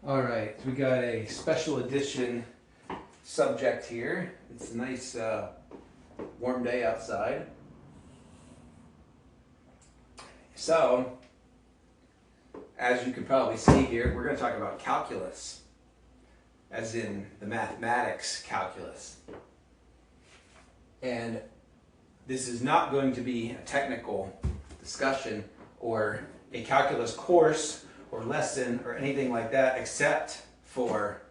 All right, we got a special edition subject here. It's a nice warm day outside. So, as you can probably see here, we're going to talk about calculus, as in the mathematics calculus. And this is not going to be a technical discussion or a calculus course or lesson or anything like that, except for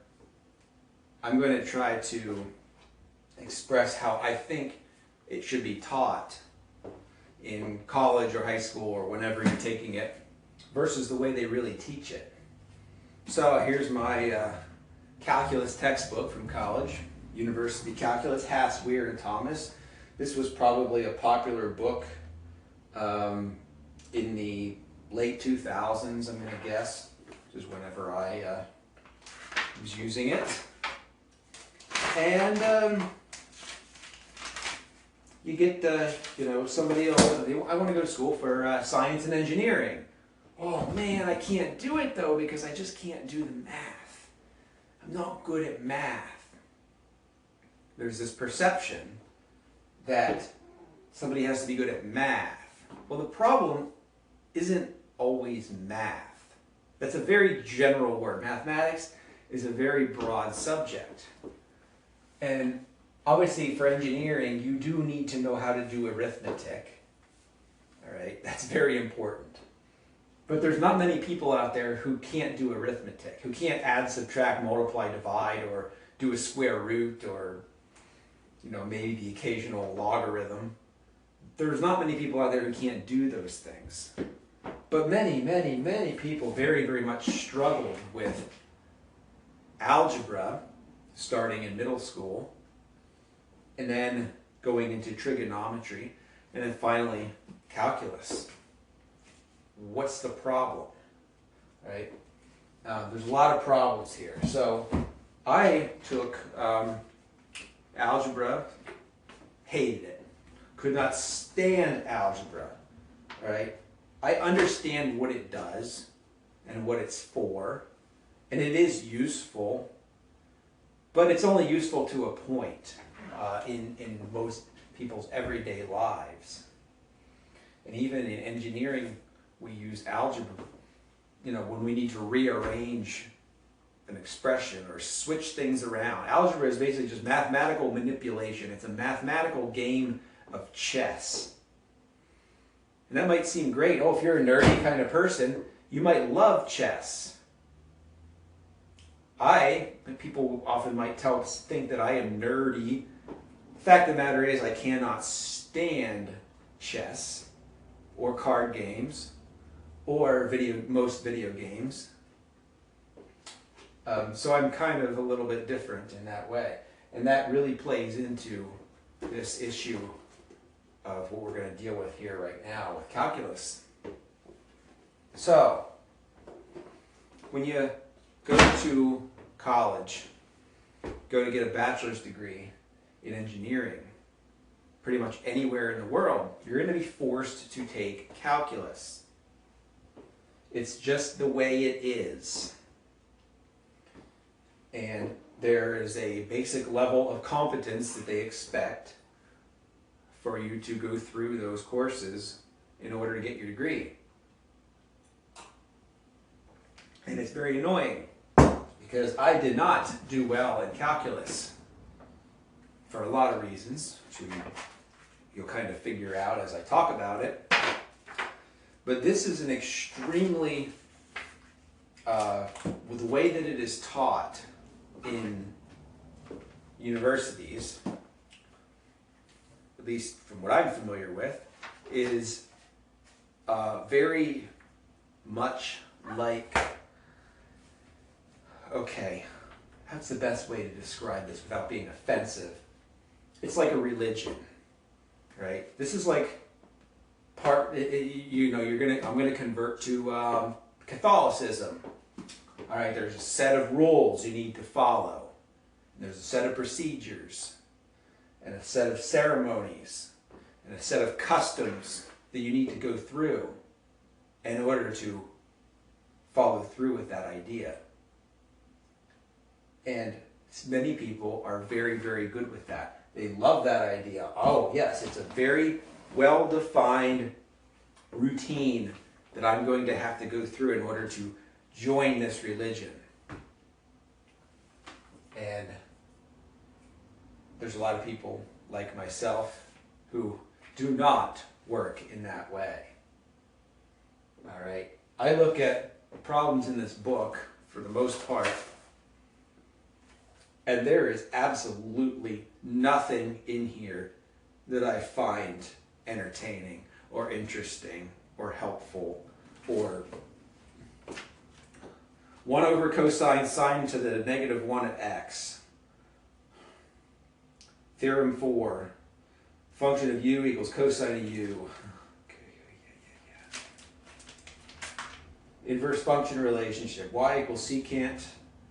I'm going to try to express how I think it should be taught in college or high school or whenever you're taking it versus the way they really teach it. So here's my calculus textbook from college, University Calculus, Haas, Weir, and Thomas. This was probably a popular book in the late 2000s, I'm going to guess, which is whenever I was using it. And you get, somebody will, I want to go to school for science and engineering. Oh man, I can't do it though because I just can't do the math. I'm not good at math. There's this perception that somebody has to be good at math. Well, the problem isn't always math. That's a very general word. Mathematics is a very broad subject. And obviously for engineering, you do need to know how to do arithmetic. All right, that's very important. But there's not many people out there who can't do arithmetic, who can't add, subtract, multiply, divide, or do a square root, or maybe the occasional logarithm. There's not many people out there who can't do those things. But many, many, many people very, very much struggled with algebra starting in middle school, and then going into trigonometry, and then finally calculus. What's the problem? Right? There's a lot of problems here. So I took algebra, hated it, could not stand algebra. Right? I understand what it does and what it's for, and it is useful, but it's only useful to a point in most people's everyday lives. And even in engineering, we use algebra, when we need to rearrange an expression or switch things around. Algebra is basically just mathematical manipulation. It's a mathematical game of chess. And that might seem great. Oh, if you're a nerdy kind of person, you might love chess. People often might think that I am nerdy. The fact of the matter is I cannot stand chess or card games or most video games. So I'm kind of a little bit different in that way. And that really plays into this issue of what we're going to deal with here right now with calculus. So, when you go to college, go to get a bachelor's degree in engineering, pretty much anywhere in the world, you're going to be forced to take calculus. It's just the way it is. And there is a basic level of competence that they expect for you to go through those courses in order to get your degree. And it's very annoying because I did not do well in calculus for a lot of reasons, which you'll kind of figure out as I talk about it. But this is an extremely, with the way that it is taught in universities, at least from what I'm familiar with, is very much like, okay, that's the best way to describe this without being offensive. It's like a religion, right? This is like I'm gonna convert to Catholicism. All right, there's a set of rules you need to follow. There's a set of procedures, and a set of ceremonies, and a set of customs that you need to go through in order to follow through with that idea. And many people are very, very good with that. They love that idea. Oh, yes, it's a very well-defined routine that I'm going to have to go through in order to join this religion. And there's a lot of people like myself who do not work in that way. All right. I look at problems in this book for the most part, and there is absolutely nothing in here that I find entertaining or interesting or helpful, or 1 over cosine sine to the negative 1 at x. Theorem 4, function of u equals cosine of u. Inverse function relationship, y equals secant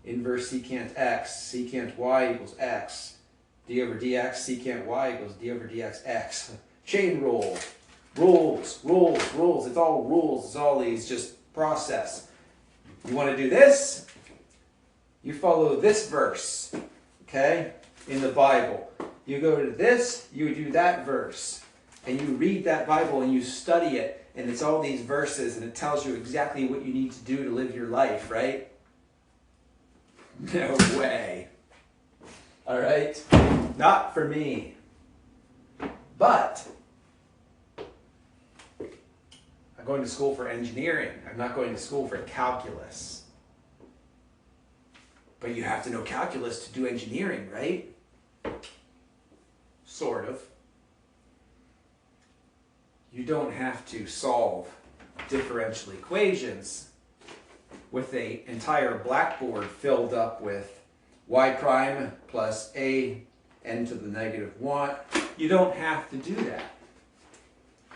inverse secant x, secant y equals x, d over dx, secant y equals d over dx x. Chain rule, rules, rules, rules. It's all rules. It's all these just process. You want to do this? You follow this verse, okay, in the Bible. You go to this, you do that verse. And you read that Bible and you study it. And it's all these verses and it tells you exactly what you need to do to live your life, right? No way. All right? Not for me. But I'm going to school for engineering. I'm not going to school for calculus. But you have to know calculus to do engineering, right? Sort of. You don't have to solve differential equations with an entire blackboard filled up with y prime plus a n to the negative 1. You don't have to do that.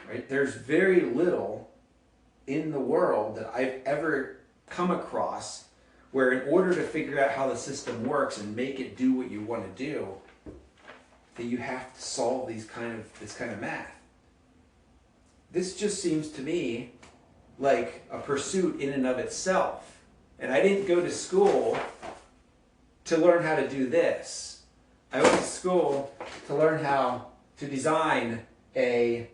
Right? There's very little in the world that I've ever come across where in order to figure out how the system works and make it do what you want to do, that you have to solve this kind of math. This just seems to me like a pursuit in and of itself. And I didn't go to school to learn how to do this. I went to school to learn how to design a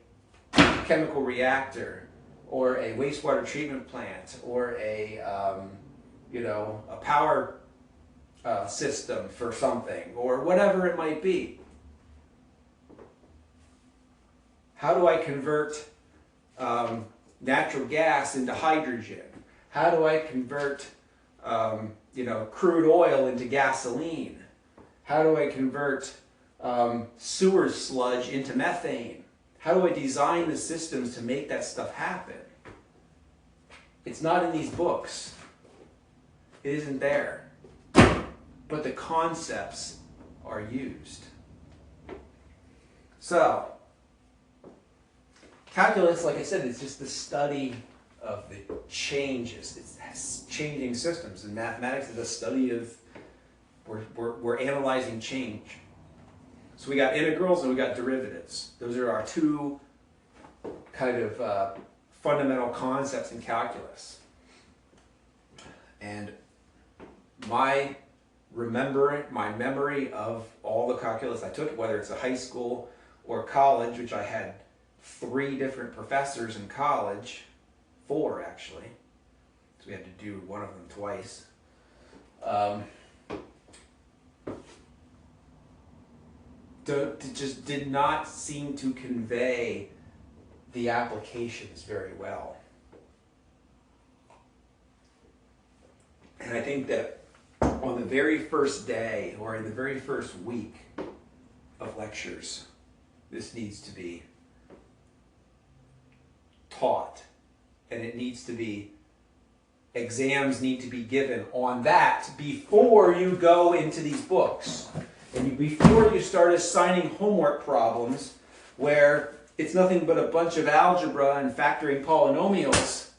chemical reactor or a wastewater treatment plant or a power system for something or whatever it might be. How do I convert natural gas into hydrogen? How do I convert crude oil into gasoline? How do I convert sewer sludge into methane? How do I design the systems to make that stuff happen? It's not in these books. It isn't there. But the concepts are used. So, calculus, like I said, is just the study of the changes. It's changing systems. And mathematics is a study of, we're analyzing change. So we got integrals and we got derivatives. Those are our two kind of fundamental concepts in calculus. And my memory of all the calculus I took, whether it's a high school or college, which I had 3 different professors in college, 4 actually, so we had to do one of them twice. Just did not seem to convey the applications very well. And I think that on the very first day or in the very first week of lectures, this needs to be taught, and it needs to be, exams need to be given on that before you go into these books. And before you start assigning homework problems where it's nothing but a bunch of algebra and factoring polynomials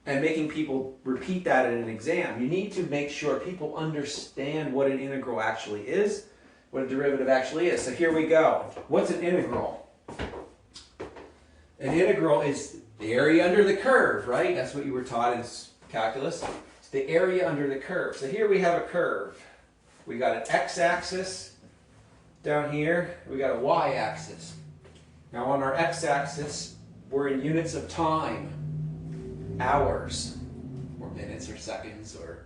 and making people repeat that in an exam. You need to make sure people understand what an integral actually is, what a derivative actually is. So here we go. What's an integral? An integral is the area under the curve, right? That's what you were taught in calculus. It's the area under the curve. So here we have a curve. We got an x-axis down here. We got a y-axis. Now on our x-axis, we're in units of time, hours, or minutes, or seconds, or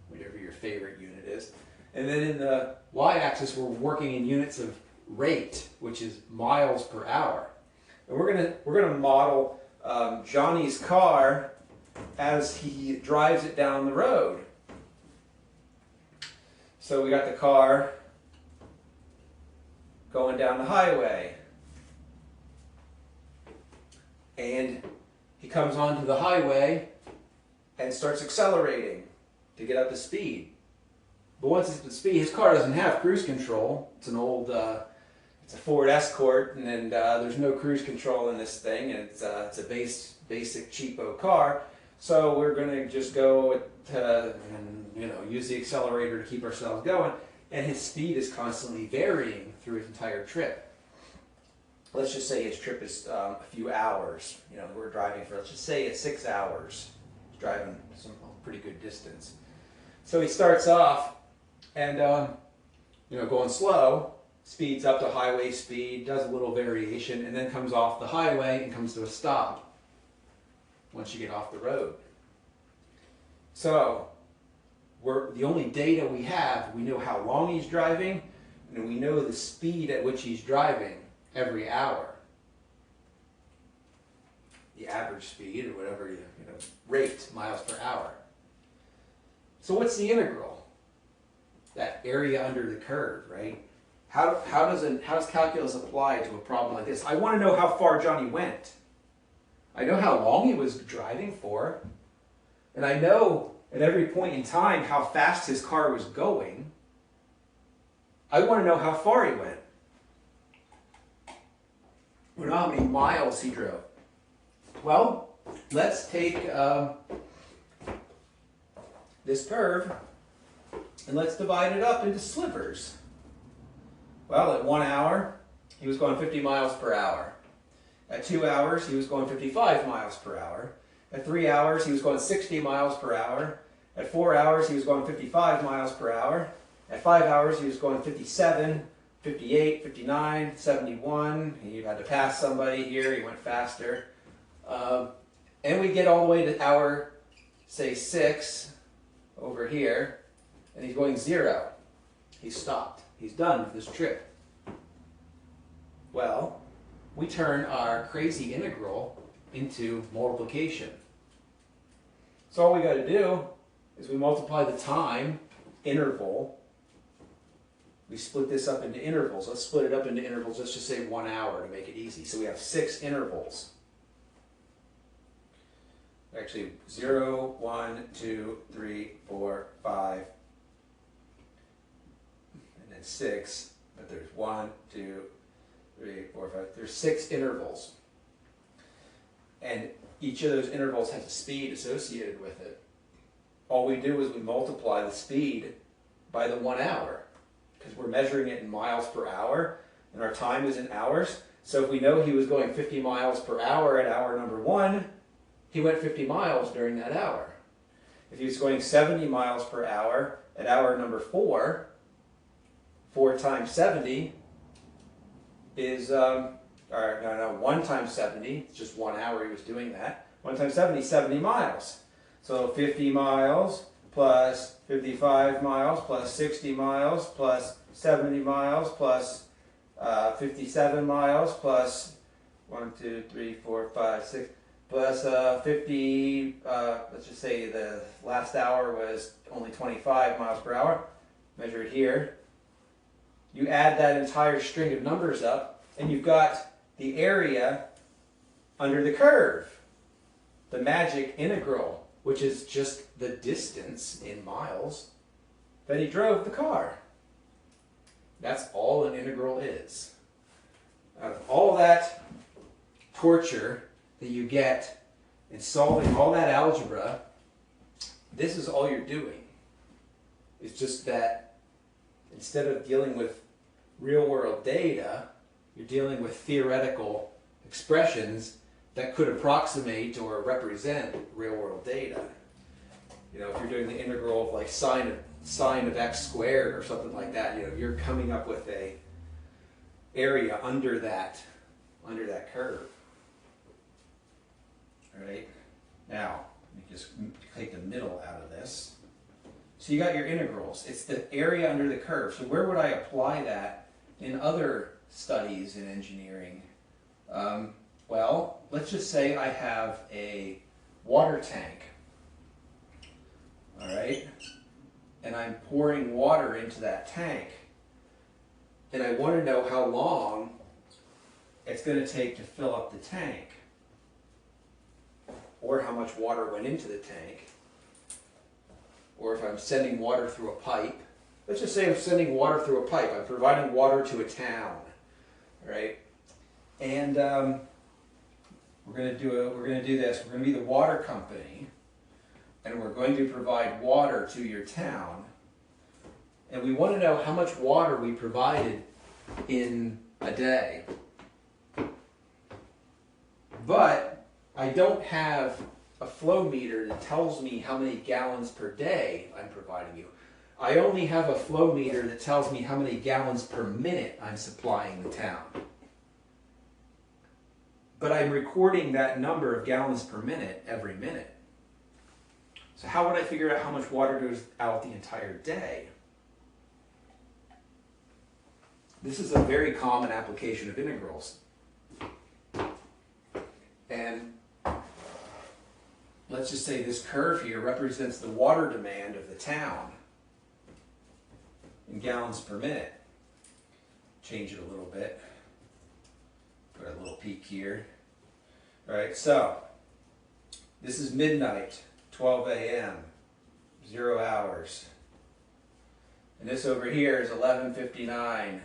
whatever your favorite unit is. And then in the y-axis, we're working in units of rate, which is miles per hour. And we're gonna model Johnny's car as he drives it down the road. So we got the car going down the highway. And he comes onto the highway and starts accelerating to get up to speed. But once it's at speed, his car doesn't have cruise control. It's an old, it's a Ford Escort, and there's no cruise control in this thing, and it's a basic cheapo car. So we're going to just go and use the accelerator to keep ourselves going. And his speed is constantly varying through his entire trip. Let's just say his trip is a few hours. We're driving for, let's just say it's 6 hours. He's driving some pretty good distance. So he starts off and, going slow, speeds up to highway speed, does a little variation, and then comes off the highway and comes to a stop once you get off the road. So the only data we have, we know how long he's driving, and we know the speed at which he's driving every hour. The average speed, or whatever, rate, miles per hour. So what's the integral? That area under the curve, right? How does calculus apply to a problem like this? I want to know how far Johnny went. I know how long he was driving for. And I know at every point in time how fast his car was going. I want to know how far he went. I want to know how many miles he drove. Well, let's take this curve and let's divide it up into slivers. Well, at 1 hour, he was going 50 miles per hour. At 2 hours, he was going 55 miles per hour. At 3 hours, he was going 60 miles per hour. At 4 hours, he was going 55 miles per hour. At 5 hours, he was going 57, 58, 59, 71. He had to pass somebody here. He went faster. And we get all the way to hour, say 6 over here. And he's going 0. He's stopped. He's done with this trip. Well, we turn our crazy integral into multiplication. So all we got to do is we multiply the time interval. We split this up into intervals. Let's split it up into intervals. Let's just say 1 hour to make it easy. So we have 6 intervals. Actually, 0, 1, 2, 3, 4, 5, and then 6. But there's 1, 2, 3, 4, 5. There's 6 intervals. And each of those intervals has a speed associated with it. All we do is we multiply the speed by the 1 hour, because we're measuring it in miles per hour, and our time is in hours. So if we know he was going 50 miles per hour at hour number 1, he went 50 miles during that hour. If he was going 70 miles per hour at hour number 4, 4 times 70 is, 1 times 70, it's just 1 hour he was doing that. 1 times 70 is 70 miles. So 50 miles plus 55 miles plus 60 miles plus 70 miles plus 57 miles plus 1, 2, 3, 4, 5, 6 plus 50, let's just say the last hour was only 25 miles per hour, measure it here. You add that entire string of numbers up, and you've got the area under the curve, the magic integral, which is just the distance in miles that he drove the car. That's all an integral is. Out of all that torture that you get in solving all that algebra, this is all you're doing. It's just that instead of dealing with real-world data, you're dealing with theoretical expressions that could approximate or represent real-world data. You know, if you're doing the integral of like sine of x squared or something like that, you know, you're coming up with a area under that curve. All right. Now, let me just take the middle out of this. So you got your integrals. It's the area under the curve. So where would I apply that in other studies in engineering? Well, let's just say I have a water tank. All right. And I'm pouring water into that tank. And I want to know how long it's going to take to fill up the tank. Or how much water went into the tank. Or if I'm sending water through a pipe. Let's just say I'm sending water through a pipe. I'm providing water to a town. All right? And we're going to do this. We're going to be the water company. And we're going to provide water to your town. And we want to know how much water we provided in a day. But I don't have a flow meter that tells me how many gallons per day I'm providing you. I only have a flow meter that tells me how many gallons per minute I'm supplying the town. But I'm recording that number of gallons per minute every minute. So how would I figure out how much water goes out the entire day? This is a very common application of integrals. And let's just say this curve here represents the water demand of the town in gallons per minute. Change it a little bit. Put a little peak here. All right, so this is midnight, 12 a.m., 0 hours. And this over here is 11:59,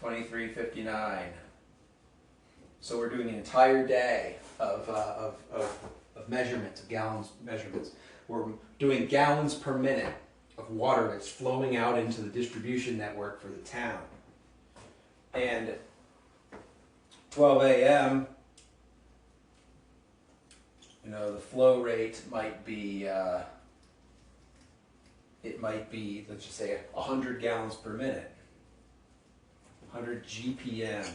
23:59. So we're doing an entire day of measurements, of gallons measurements. We're doing gallons per minute of water that's flowing out into the distribution network for the town. And 12 a.m., you know, the flow rate might be, let's just say 100 gallons per minute, 100 GPM.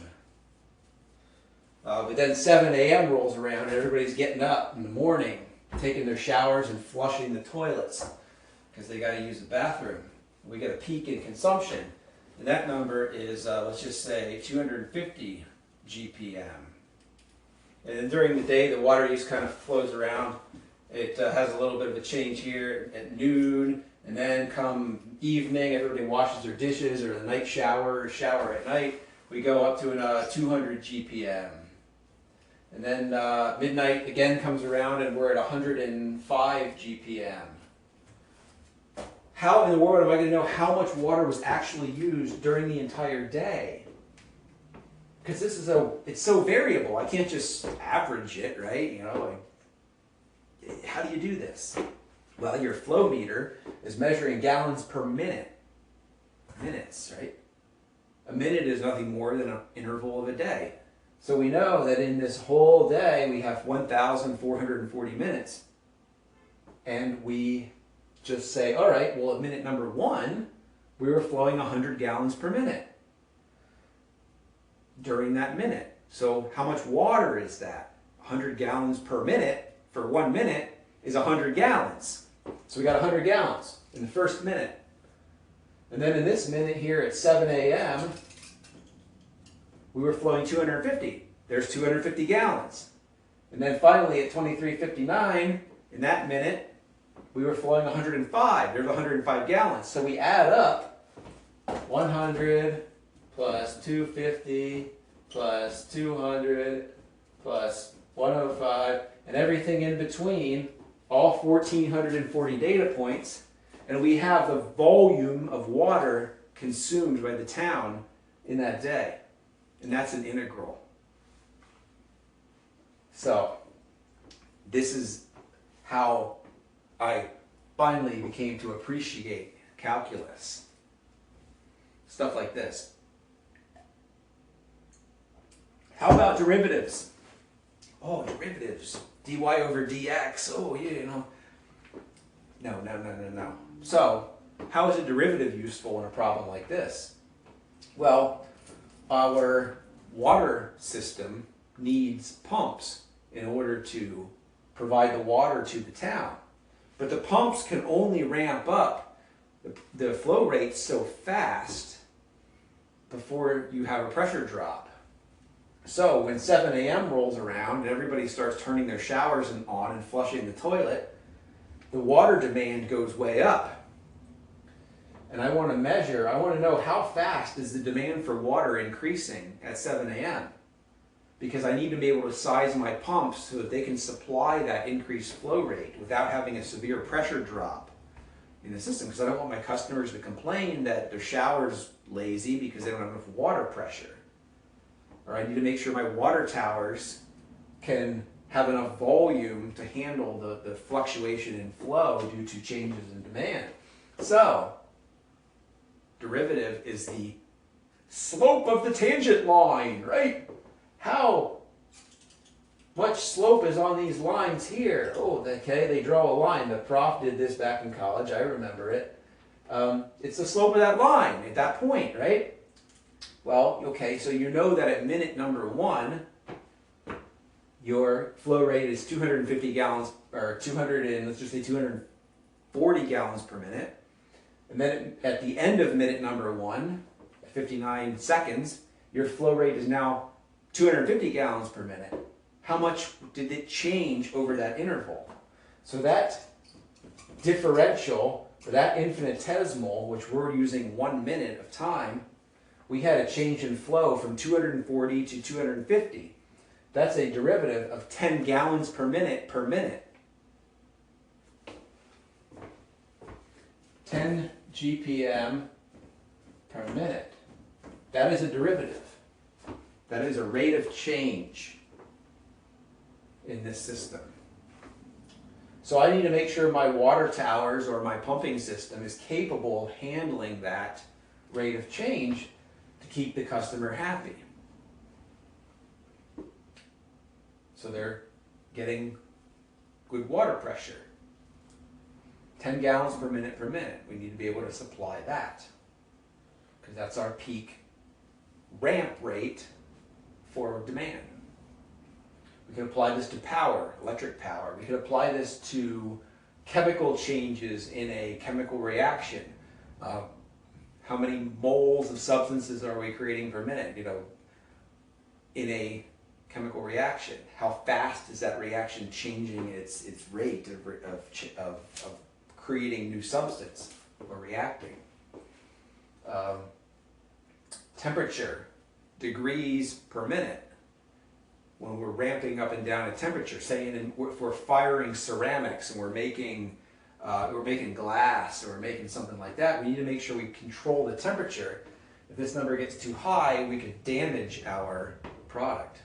But then 7 a.m. rolls around and everybody's getting up in the morning, taking their showers and flushing the toilets because they got to use the bathroom. We get a peak in consumption, and that number is, let's just say, 250 GPM. And then during the day, the water use kind of flows around. It has a little bit of a change here at noon, and then come evening, everybody washes their dishes or the night shower or shower at night. We go up to 200 GPM. And then midnight again comes around and we're at 105 GPM. How in the world am I going to know how much water was actually used during the entire day? Because it's so variable. I can't just average it, right? You know, like, how do you do this? Well, your flow meter is measuring gallons per minute. Minutes, right? A minute is nothing more than an interval of a day. So we know that in this whole day we have 1,440 minutes. And we just say, all right, well at minute number 1, we were flowing 100 gallons per minute during that minute. So how much water is that? 100 gallons per minute for 1 minute is 100 gallons. So we got 100 gallons in the first minute. And then in this minute here at 7 a.m., we were flowing 250. There's 250 gallons. And then finally at 23:59, in that minute, we were flowing 105. There's 105 gallons. So we add up 100 plus 250 plus 200 plus 105 and everything in between, all 1,440 data points, and we have the volume of water consumed by the town in that day. And that's an integral. So, this is how I finally became to appreciate calculus. Stuff like this. How about derivatives? Oh, derivatives. dy over dx. Oh, yeah, you know. No. So, how is a derivative useful in a problem like this? Well, our water system needs pumps in order to provide the water to the town. But the pumps can only ramp up the flow rate so fast before you have a pressure drop. So when 7 a.m. rolls around and everybody starts turning their showers on and flushing the toilet, the water demand goes way up. And I want to know how fast is the demand for water increasing at 7 a.m. Because I need to be able to size my pumps so that they can supply that increased flow rate without having a severe pressure drop in the system. Because I don't want my customers to complain that their shower's lazy because they don't have enough water pressure. Or I need to make sure my water towers can have enough volume to handle the fluctuation in flow due to changes in demand. So, derivative is the slope of the tangent line, right? How much slope is on these lines here? Oh, okay, they draw a line. The prof did this back in college. I remember it. It's the slope of that line at that point, right? Well, okay, so you know that at minute number 1, your flow rate is 250 gallons, or 240 gallons per minute. And then at the end of minute number 1, 59 seconds, your flow rate is now 250 gallons per minute. How much did it change over that interval? So that differential, or that infinitesimal, which we're using 1 minute of time, we had a change in flow from 240 to 250. That's a derivative of 10 gallons per minute per minute. 10 GPM per minute. That is a derivative. That is a rate of change in this system. So I need to make sure my water towers or my pumping system is capable of handling that rate of change to keep the customer happy. So they're getting good water pressure. 10 gallons per minute per minute. We need to be able to supply that because that's our peak ramp rate for demand. We can apply this to power, electric power. We can apply this to chemical changes in a chemical reaction. How many moles of substances are we creating per minute? In a chemical reaction, how fast is that reaction changing its rate of creating new substance or reacting? Temperature, degrees per minute. When we're ramping up and down a temperature, say if we're firing ceramics and we're making glass or we're making something like that, we need to make sure we control the temperature. If this number gets too high, we could damage our product.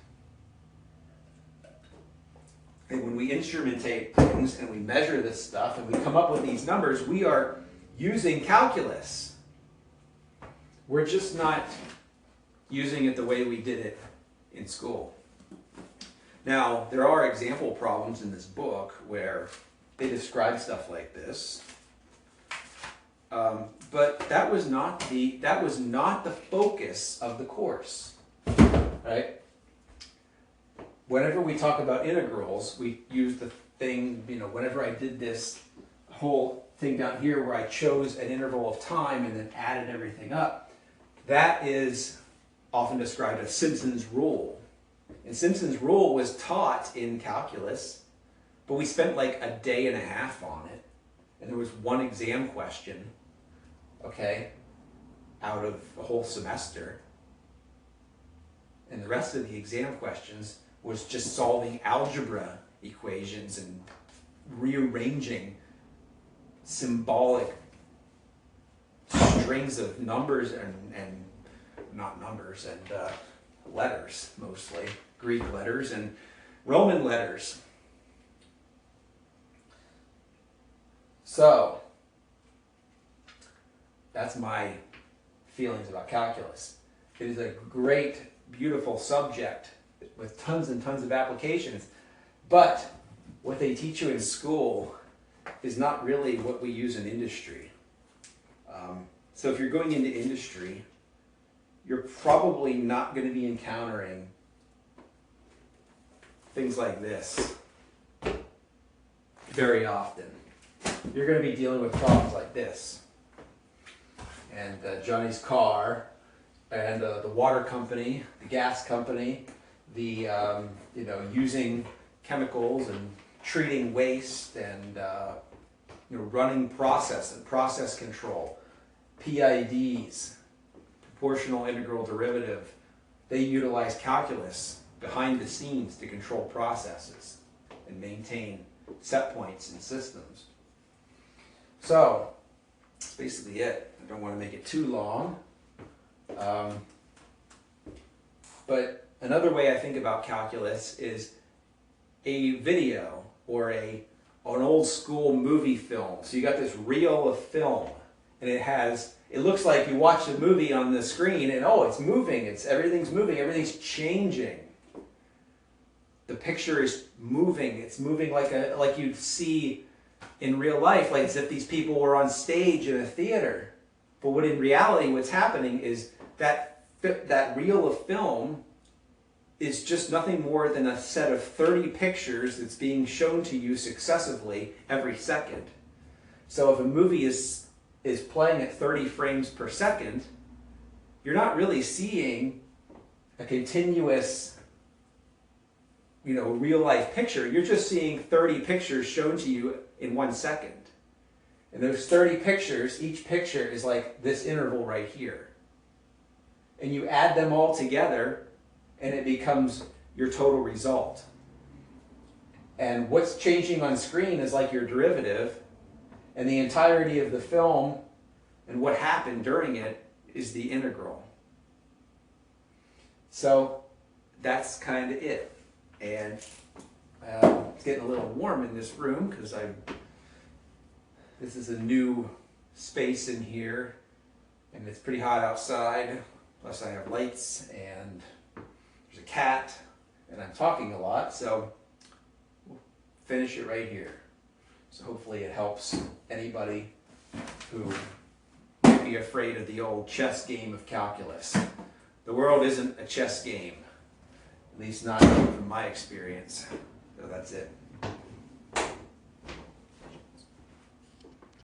And when we instrumentate things and we measure this stuff and we come up with these numbers, we are using calculus. We're just not using it the way we did it in school. Now, there are example problems in this book where they describe stuff like this, but that was not the focus of the course, right? Whenever we talk about integrals, we use the thing, whenever I did this whole thing down here where I chose an interval of time and then added everything up, that is often described as Simpson's rule. And Simpson's rule was taught in calculus, but we spent like a day and a half on it. And there was one exam question, okay, out of the whole semester. And the rest of the exam questions was just solving algebra equations and rearranging symbolic strings of numbers and not numbers and letters, mostly Greek letters and Roman letters. So that's my feelings about calculus. It is a great, beautiful subject with tons and tons of applications, but what they teach you in school is not really what we use in industry. So if you're going into industry, you're probably not going to be encountering things like this very often. You're going to be dealing with problems like this. And Johnny's car, and the water company, the gas company, the using chemicals and treating waste, and running process and process control, PIDs, proportional integral derivative. They utilize calculus behind the scenes to control processes and maintain set points in systems. So that's basically it. I don't want to make it too long. But another way I think about calculus is a video or an old school movie film. So you got this reel of film, and it looks like you watch the movie on the screen, and it's moving, everything's moving, everything's changing. The picture is moving. It's moving like you'd see in real life, like as if these people were on stage in a theater. But in reality, what's happening is that reel of film is just nothing more than a set of 30 pictures that's being shown to you successively every second. So if a movie is playing at 30 frames per second, you're not really seeing a continuous real life picture. You're just seeing 30 pictures shown to you in 1 second. And those 30 pictures, each picture is like this interval right here. And you add them all together, and it becomes your total result. And what's changing on screen is like your derivative, and the entirety of the film and what happened during it is the integral. So that's kind of it. And it's getting a little warm in this room because this is a new space in here, and it's pretty hot outside. Plus I have lights, and there's a cat, and I'm talking a lot, so we'll finish it right here. So hopefully it helps anybody who might be afraid of the old chess game of calculus. The world isn't a chess game, at least not from my experience. So that's it.